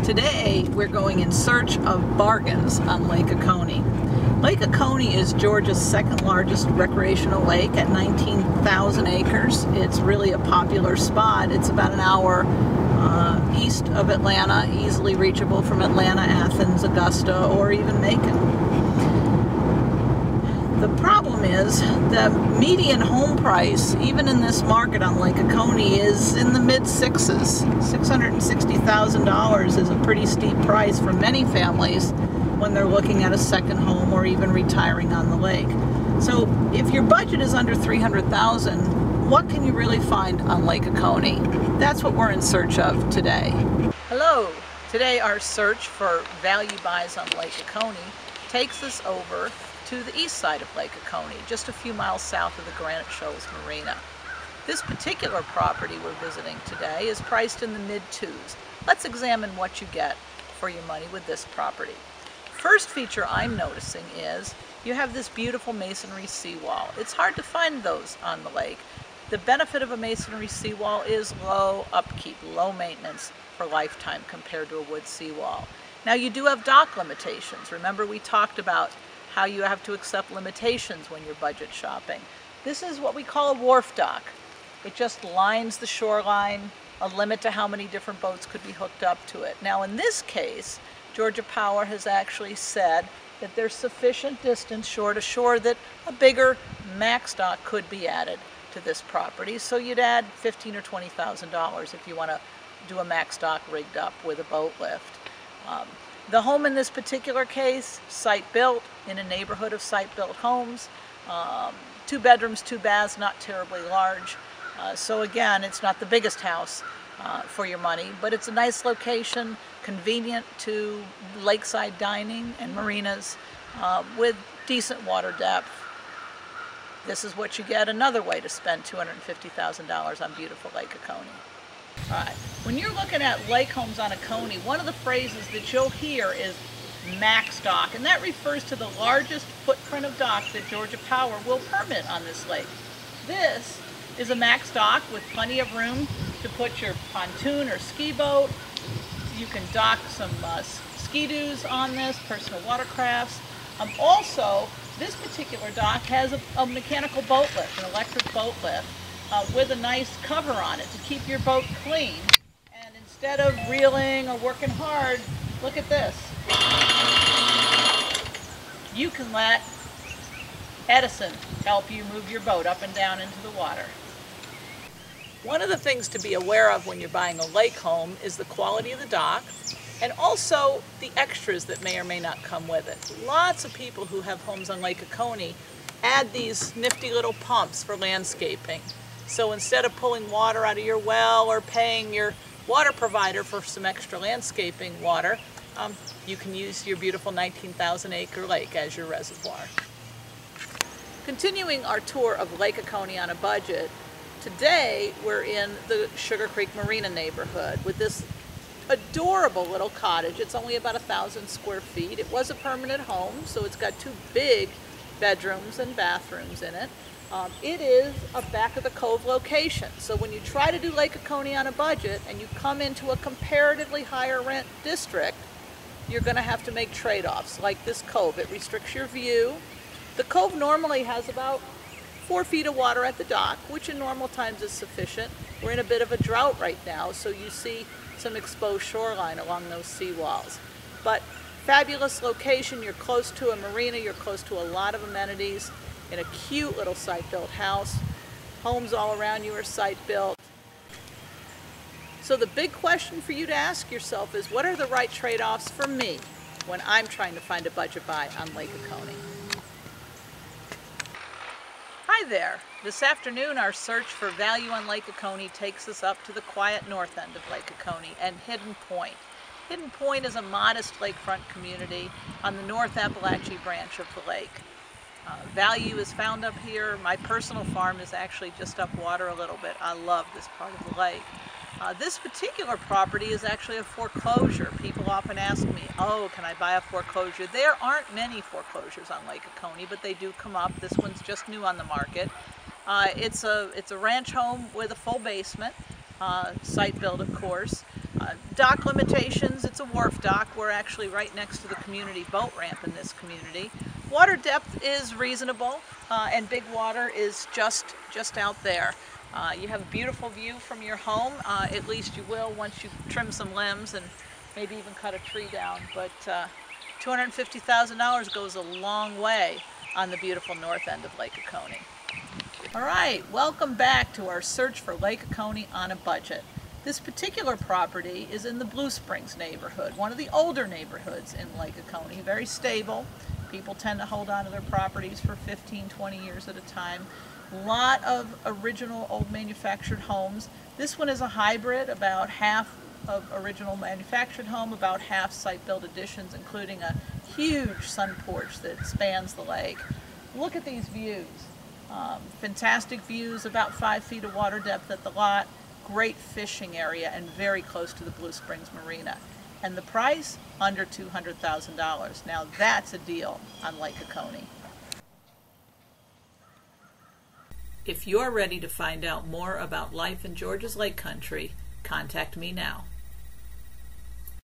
Today we're going in search of bargains on Lake Oconee. Lake Oconee is Georgia's second largest recreational lake at 19,000 acres. It's really a popular spot. It's about an hour east of Atlanta, easily reachable from Atlanta, Athens, Augusta, or even Macon. The problem is the median home price, even in this market on Lake Oconee, is in the mid-sixes. $660,000 is a pretty steep price for many families when they're looking at a second home or even retiring on the lake. So if your budget is under $300,000, what can you really find on Lake Oconee? That's what we're in search of today. Hello! Today our search for value buys on Lake Oconee takes us over to the east side of Lake Oconee, just a few miles south of the Granite Shoals Marina. This particular property we're visiting today is priced in the mid-twos. Let's examine what you get for your money with this property. First feature I'm noticing is you have this beautiful masonry seawall. It's hard to find those on the lake. The benefit of a masonry seawall is low upkeep, low maintenance for lifetime compared to a wood seawall. Now you do have dock limitations. Remember we talked about how you have to accept limitations when you're budget shopping. This is what we call a wharf dock. It just lines the shoreline, a limit to how many different boats could be hooked up to it. Now in this case, Georgia Power has actually said that there's sufficient distance shore to shore that a bigger max dock could be added to this property. So you'd add $15,000 or $20,000 if you want to do a max dock rigged up with a boat lift. The home in this particular case, site-built, in a neighborhood of site-built homes. 2 bedrooms, 2 baths, not terribly large. So again, it's not the biggest house for your money, but it's a nice location, convenient to lakeside dining and marinas with decent water depth. This is what you get another way to spend $250,000 on beautiful Lake Oconee. All right. When you're looking at lake homes on Oconee, one of the phrases that you'll hear is max dock, and that refers to the largest footprint of dock that Georgia Power will permit on this lake. This is a max dock with plenty of room to put your pontoon or ski boat. You can dock some ski-doos on this, personal watercrafts. Also, this particular dock has a mechanical boat lift, an electric boat lift, with a nice cover on it to keep your boat clean. And instead of reeling or working hard, look at this. You can let Edison help you move your boat up and down into the water. One of the things to be aware of when you're buying a lake home is the quality of the dock and also the extras that may or may not come with it. Lots of people who have homes on Lake Oconee add these nifty little pumps for landscaping. So instead of pulling water out of your well or paying your water provider for some extra landscaping water, you can use your beautiful 19,000 acre lake as your reservoir. Continuing our tour of Lake Oconee on a budget, today we're in the Sugar Creek Marina neighborhood with this adorable little cottage. It's only about 1,000 square feet. It was a permanent home, so it's got 2 big bedrooms and bathrooms in it. It is a back of the cove location, so when you try to do Lake Oconee on a budget and you come into a comparatively higher rent district, you're going to have to make trade-offs like this cove. It restricts your view. The cove normally has about 4 feet of water at the dock, which in normal times is sufficient. We're in a bit of a drought right now, so you see some exposed shoreline along those seawalls. But fabulous location, you're close to a marina, you're close to a lot of amenities, in a cute little site-built house. Homes all around you are site-built. So the big question for you to ask yourself is, what are the right trade-offs for me when I'm trying to find a budget buy on Lake Oconee? Hi there. This afternoon our search for value on Lake Oconee takes us up to the quiet north end of Lake Oconee and Hidden Point. Hidden Point is a modest lakefront community on the North Appalachia branch of the lake. Value is found up here. My personal farm is actually just upwater a little bit. I love this part of the lake. This particular property is actually a foreclosure. People often ask me, oh, can I buy a foreclosure? There aren't many foreclosures on Lake Oconee, but they do come up. This one's just new on the market. It's a ranch home with a full basement, site built of course. Dock limitations, it's a wharf dock. We're actually right next to the community boat ramp in this community. Water depth is reasonable, and big water is just out there. You have a beautiful view from your home, at least you will once you trim some limbs and maybe even cut a tree down, but $250,000 goes a long way on the beautiful north end of Lake Oconee. All right, welcome back to our search for Lake Oconee on a budget. This particular property is in the Blue Springs neighborhood, one of the older neighborhoods in Lake Oconee, very stable. People tend to hold on to their properties for 15, 20 years at a time. A lot of original old manufactured homes. This one is a hybrid, about half of original manufactured home, about half site-built additions, including a huge sun porch that spans the lake. Look at these views. Fantastic views, about 5 feet of water depth at the lot. Great fishing area and very close to the Blue Springs Marina. And the price, under $200,000. Now that's a deal on Lake Oconee. If you're ready to find out more about life in Georgia's Lake Country, contact me now.